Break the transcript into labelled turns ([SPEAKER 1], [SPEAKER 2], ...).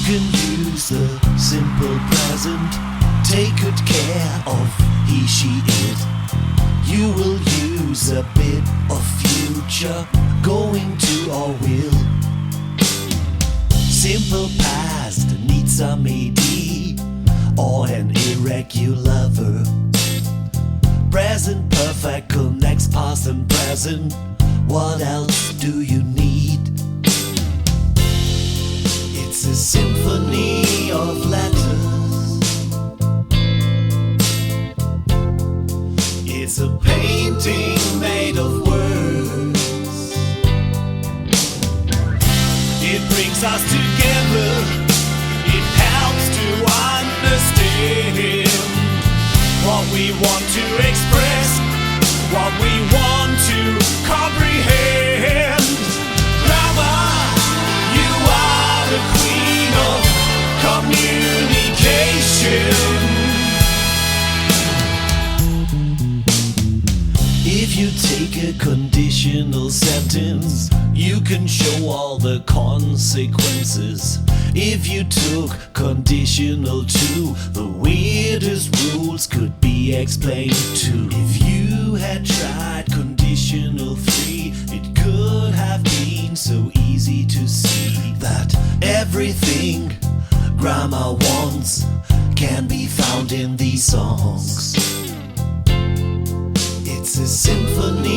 [SPEAKER 1] can use the simple present. Take good care of he, she, it. You will use a bit of future, going to or will. Simple past needs some AD or an irregular verb. Present perfect connects past and present. What else do you need? It's a symphony of letters. It's a painting made of words. It brings us together. It helps to understand what we want to express, what we want to comprehend. Grammar, you are the queen of communication. If you take a conditional sentence, you can show all the consequences. If you took conditional 2, the weirdest rules could be explained too. If you had tried conditional 3, it could have been so easy to see that everything grammar wants can be found in these songs. It's a symphony